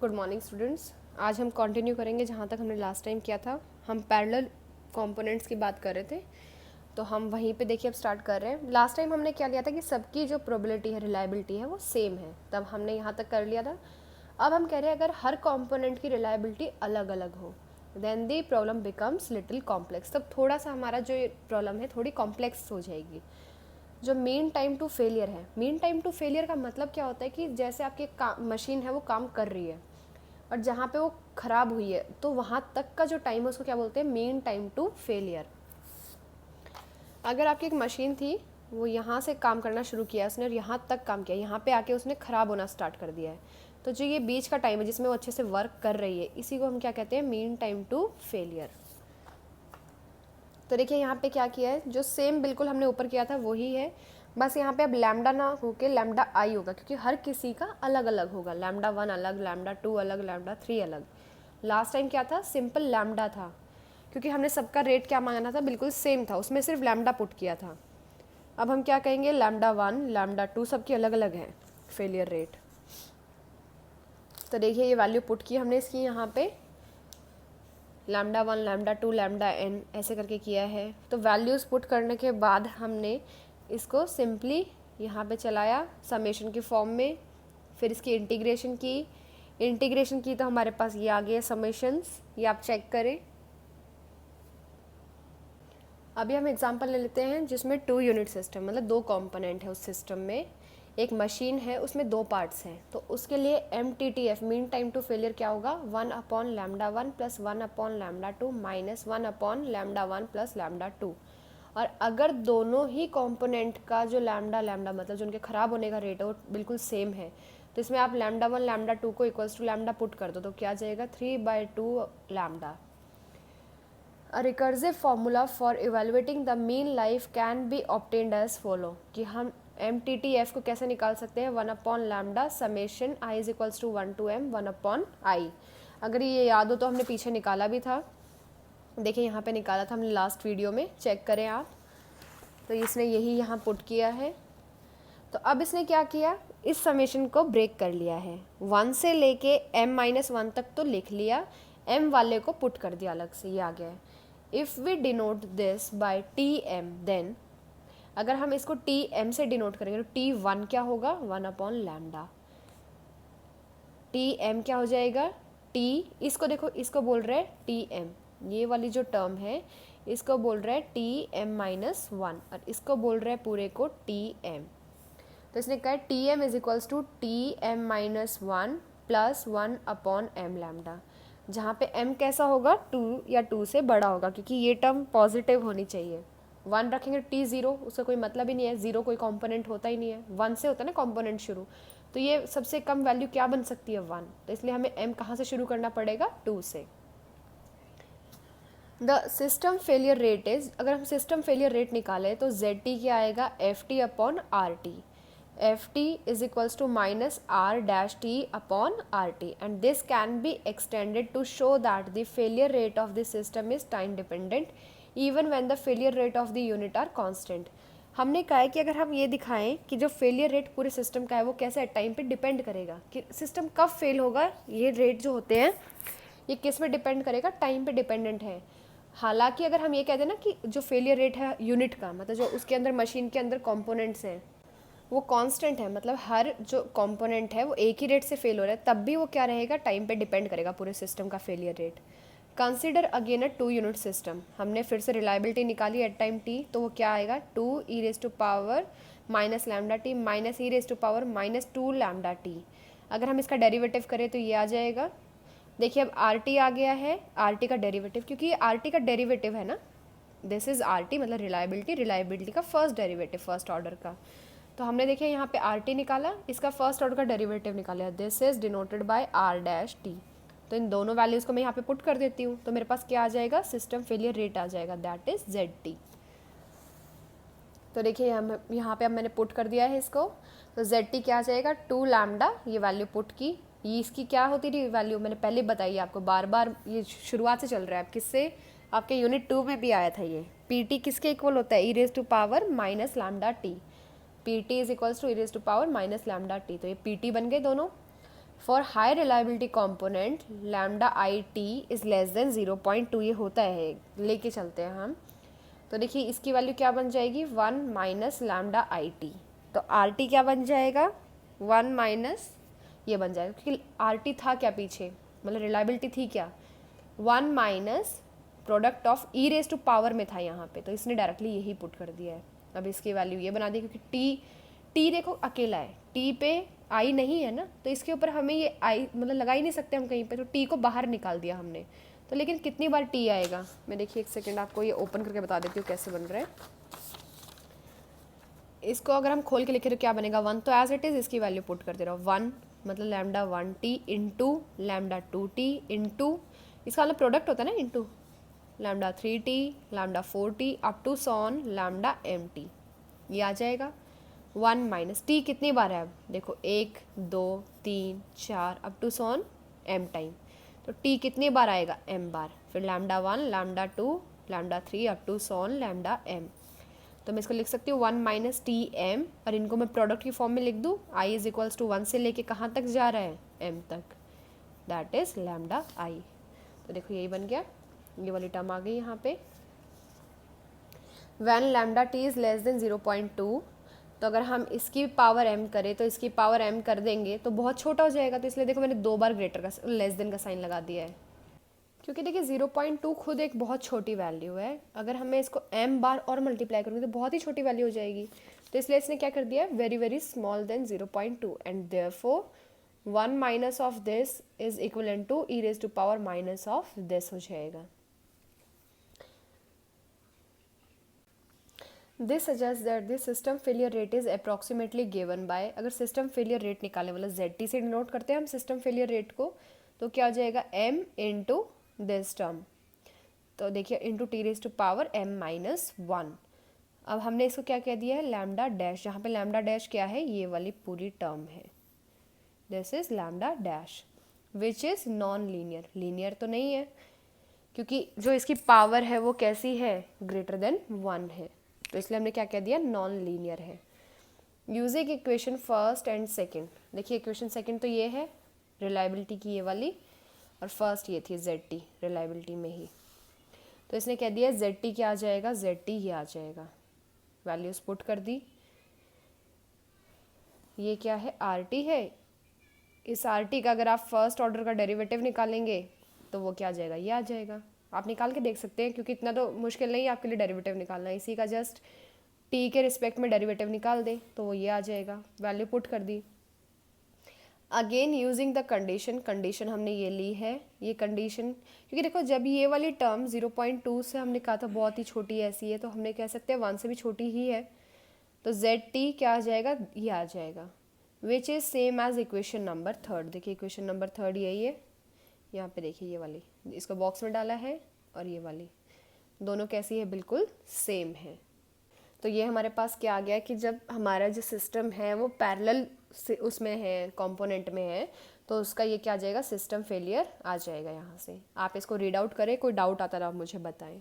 Good morning students. आज हम continue करेंगे जहाँ तक हमने लास्ट टाइम किया था। हम पैरेलल कंपोनेंट्स की बात कर रहे थे, तो हम वहीं पे देखिए अब स्टार्ट कर रहे हैं। लास्ट टाइम हमने क्या लिया था कि सबकी जो प्रोबेबिलिटी है, रिलायबिलिटी है, वो सेम है, तब हमने यहाँ तक कर लिया था। अब हम कह रहे हैं अगर हर कंपोनेंट की रिलायबिलिटी अलग अलग हो देन दी प्रॉब्लम बिकम्स लिटिल कॉम्प्लेक्स। तब थोड़ा सा हमारा जो प्रॉब्लम है थोड़ी कॉम्प्लेक्स हो जाएगी। जो मीन टाइम टू फेलियर है, मीन टाइम टू फेलियर का मतलब क्या होता है कि जैसे आपकी मशीन है वो काम कर रही है और जहाँ पे वो ख़राब हुई है तो वहाँ तक का जो टाइम है उसको क्या बोलते हैं, मीन टाइम टू फेलियर। अगर आपकी एक मशीन थी, वो यहाँ से काम करना शुरू किया उसने और यहाँ तक काम किया, यहाँ पे आके उसने ख़राब होना स्टार्ट कर दिया है, तो जो ये बीच का टाइम है जिसमें वो अच्छे से वर्क कर रही है, इसी को हम क्या कहते हैं, मीन टाइम टू फेलियर। तो देखिए यहाँ पे क्या किया है, जो सेम बिल्कुल हमने ऊपर किया था वही है, बस यहाँ पे अब लैम्डा ना होके लैम्डा आई होगा, क्योंकि हर किसी का अलग अलग होगा। लैम्डा 1 अलग, लैम्डा 2 अलग, लैम्डा 3 अलग। लास्ट टाइम क्या था, सिंपल लैम्डा था, क्योंकि हमने सबका रेट क्या मांगा था, बिल्कुल सेम था, उसमें सिर्फ लैम्डा पुट किया था। अब हम क्या कहेंगे, लैम्डा 1 लैम्डा 2 सबकी अलग अलग है फेलियर रेट। तो देखिए ये वैल्यू पुट की हमने इसकी, यहाँ पे लैम्डा 1 लैम्डा 2 लैम्डा n ऐसे करके किया है। तो वैल्यूज़ पुट करने के बाद हमने इसको सिंपली यहाँ पे चलाया समेशन की फॉर्म में, फिर इसकी इंटीग्रेशन की तो हमारे पास ये आ गया समेशंस, ये आप चेक करें। अभी हम एग्जांपल ले लेते हैं जिसमें 2 यूनिट सिस्टम, मतलब 2 कंपोनेंट है उस सिस्टम में, एक मशीन है उसमें 2 पार्ट्स हैं, तो उसके लिए MTTF mean time to failure क्या होगा, 1 upon lambda 1 plus 1 upon lambda 2 minus 1 upon lambda 1 plus lambda 2। और अगर दोनों ही कंपोनेंट का जो लैम्डा मतलब जो उनके ख़राब होने का रेट है वो बिल्कुल सेम है, तो इसमें आप लैम्डा 1 लैम्डा 2 को इक्वल्स टू लैम्डा पुट कर दो, तो क्या आ जाएगा, 3/2 lambda. A recursive formula for evaluating the mean life can be obtained as follow, कि हम MTTF को कैसे निकाल सकते हैं, 1 upon lambda summation i is equals to 1 to m 1 upon I. अगर ये याद हो तो हमने पीछे निकाला भी था, देखिए यहाँ पे निकाला था हमने लास्ट वीडियो में, चेक करें आप। तो इसने यही यहाँ पुट किया है। तो अब इसने क्या किया, इस समेशन को ब्रेक कर लिया है, 1 से लेके m-1 तक तो लिख लिया, m वाले को पुट कर दिया अलग से, ये आ गया है। If we denote this by Tm then, अगर हम इसको Tm से डिनोट करेंगे तो T1 क्या होगा, 1 अपॉन लैम्डा। Tm क्या हो जाएगा, T, इसको देखो, इसको बोल रहे हैं Tm, ये वाली जो टर्म है इसको बोल रहे हैं Tm-1 और इसको बोल रहे हैं पूरे को Tm। तो इसने कहा Tm is equals to Tm-1 plus 1 upon m lambda, जहाँ पे m कैसा होगा, 2 या 2 से बड़ा होगा, क्योंकि ये टर्म पॉजिटिव होनी चाहिए। 1 रखेंगे T 0, उसका कोई मतलब ही नहीं है, 0 कोई कंपोनेंट होता ही नहीं है, 1 से होता है ना कंपोनेंट शुरू, तो ये सबसे कम वैल्यू क्या बन सकती है, 1, तो इसलिए हमें m कहाँ से शुरू करना पड़ेगा, 2 से। The system failure rate is, अगर हम सिस्टम फेलियर रेट निकालें तो ZT क्या आएगा, FT upon RT। FT is equals to minus R dash T upon RT, and this can be extended to show that the failure rate of the system is time dependent even when the failure rate of the unit are constant। हमने कहा है कि अगर हम ये दिखाएं कि जो फेलियर रेट पूरे सिस्टम का है वो कैसे टाइम पे डिपेंड करेगा, कि सिस्टम कब फेल होगा, ये रेट जो होते हैं ये किस पे डिपेंड करेगा, टाइम पे डिपेंडेंट है। हालांकि अगर हम ये कह दें ना कि जो फेलियर रेट है यूनिट का, मतलब जो उसके अंदर मशीन के अंदर कंपोनेंट्स हैं वो कांस्टेंट है, मतलब हर जो कंपोनेंट है वो एक ही रेट से फेल हो रहा है, तब भी वो क्या रहेगा, टाइम पे डिपेंड करेगा पूरे सिस्टम का failure rate. Consider again a 2 unit system, हमने फिर से रिलायबिलिटी निकाली एट टाइम t, तो वो क्या आएगा, 2 e raise to power minus lambda t minus e raise to power minus 2 lambda t. अगर हम इसका डेरिवेटिव करें तो ये आ जाएगा, देखिए अब RT आ गया है, RT का डेरिवेटिव, क्योंकि ये RT का डेरिवेटिव है ना, दिस इज RT मतलब रिलायबिलिटी का फर्स्ट डेरिवेटिव, फर्स्ट ऑर्डर का। तो हमने देखिए यहाँ पे RT निकाला, इसका फर्स्ट ऑर्डर का डेरिवेटिव निकाला, this is denoted by R dash T। तो इन दोनों वैल्यूज़ को मैं यहाँ पे पुट कर देती हूँ, तो मेरे पास क्या आ जाएगा, सिस्टम फेलियर रेट आ जाएगा, दैट इज ZT। तो देखिए यहाँ पे अब मैंने पुट कर दिया है इसको, तो ZT क्या आ जाएगा, 2 लैम्डा, ये वैल्यू पुट की, ये इसकी क्या होती थी वैल्यू, मैंने पहले बताई आपको, बार बार ये शुरुआत से चल रहा है, किससे, आपके यूनिट 2 में भी आया था ये। PT किसके इक्वल होता है, e raise to power minus lambda t, PT is equals to e raise to power minus lambda t, तो ये PT बन गए दोनों। For high reliability component lambda i t is less than 0.2, ये होता है, लेके चलते हैं हम। तो देखिए इसकी वैल्यू क्या बन जाएगी, 1 माइनस लैम्डा आई टी। तो आर टी क्या बन जाएगा, 1 माइनस ये बन जाएगा, क्योंकि आर टी था क्या पीछे, मतलब रिलायबिलिटी थी क्या, 1 minus product of e raise to power में था यहाँ पे, तो इसने डायरेक्टली यही पुट कर दिया है। अब इसकी वैल्यू ये बना दी, क्योंकि टी देखो अकेला है, टी पे आई नहीं है ना, तो इसके ऊपर हमें ये आई मतलब लगा ही नहीं सकते हम कहीं पे, तो टी को बाहर निकाल दिया हमने। तो लेकिन कितनी बार टी आएगा, मैं देखिए एक सेकेंड आपको ये ओपन करके बता देती हूँ कैसे बन रहा है। इसको अगर हम खोल के लिखे तो क्या बनेगा, 1, तो एज इट इज़ इसकी वैल्यू पुट कर दे रहा हूँ, 1 मतलब lambda 1t into lambda 2t into, इसका मतलब प्रोडक्ट होता है ना, into lambda 3t lambda 4t up to so on lambda mt, ये आ जाएगा। 1 माइनस टी कितनी बार है, अब देखो 1 2 3 4 up to so on m time, तो टी कितनी बार आएगा, m बार, फिर lambda 1 lambda 2 lambda 3 up to so on lambda m। तो मैं इसको लिख सकती हूँ 1 माइनस टी एम, और इनको मैं प्रोडक्ट की फॉर्म में लिख दूँ, आई इज इक्वल्स टू 1 से लेके कहाँ तक जा रहा है, m तक, दैट इज लैम्डा आई। तो देखो यही बन गया, ये वाली टर्म आ गई यहाँ पे। When lambda T is less than 0.2, तो अगर हम इसकी पावर m करें तो इसकी पावर m कर देंगे तो बहुत छोटा हो जाएगा, तो इसलिए देखो मैंने 2 बार ग्रेटर का लेस देन का साइन लगा दिया है, क्योंकि देखिए 0.2 खुद एक बहुत छोटी वैल्यू है, अगर हमें इसको m बार और मल्टीप्लाई करूँगी तो बहुत ही छोटी वैल्यू हो जाएगी, तो इसलिए इसने क्या कर दिया, very very small then 0.2, and therefore 1 minus of this is equivalent to e raise to power minus of this हो जाएगा। This suggest that this system failure rate is approximately given by, अगर सिस्टम फेलियर रेट निकालने वाला ZT से denote करते हैं हम system failure rate को, तो क्या हो जाएगा, m इंटू दिस टर्म, तो देखिए into t raise to power m minus 1। अब हमने इसको क्या कह दिया है, लैम्डा डैश, जहाँ पे लैम्डा डैश क्या है, ये वाली पूरी टर्म है, this is lambda dash which is non linear, linear तो नहीं है क्योंकि जो इसकी पावर है वो कैसी है, ग्रेटर देन 1 है, तो इसलिए हमने क्या कह दिया, नॉन लीनियर है। Using equation first and second, देखिए इक्वेशन सेकंड तो ये है रिलायबिलिटी की ये वाली, और फर्स्ट ये थी ZT रिलायबिलिटी में ही, तो इसने कह दिया ZT क्या आ जाएगा, ZT ही आ जाएगा, वैल्यूज पुट कर दी, ये क्या है, RT है, इस RT का अगर आप फर्स्ट ऑर्डर का डेरिवेटिव निकालेंगे तो वो क्या आ जाएगा, ये आ जाएगा, आप निकाल के देख सकते हैं, क्योंकि इतना तो मुश्किल नहीं है आपके लिए डेरिवेटिव निकालना, इसी का जस्ट टी के रिस्पेक्ट में डेरिवेटिव निकाल दें तो वो ये आ जाएगा, वैल्यू पुट कर दी। Again using the condition, condition हमने ये ली है, ये कंडीशन, क्योंकि देखो जब ये वाली टर्म 0.2 से हमने कहा था बहुत ही छोटी ऐसी है, तो हमने कह सकते हैं 1 से भी छोटी ही है, तो ZT क्या आ जाएगा, ये आ जाएगा, which is same as equation number third, देखिए इक्वेशन नंबर थर्ड यही है, यहाँ पे देखिए ये वाली, इसको बॉक्स में डाला है, और ये वाली दोनों कैसी है, बिल्कुल सेम है। तो ये हमारे पास क्या आ गया कि जब हमारा जो सिस्टम है वो पैरेलल से उसमें है, कंपोनेंट में है, तो उसका ये क्या आ जाएगा, सिस्टम फेलियर आ जाएगा। यहाँ से आप इसको रीड आउट करें, कोई डाउट आता रहा आप मुझे बताएं।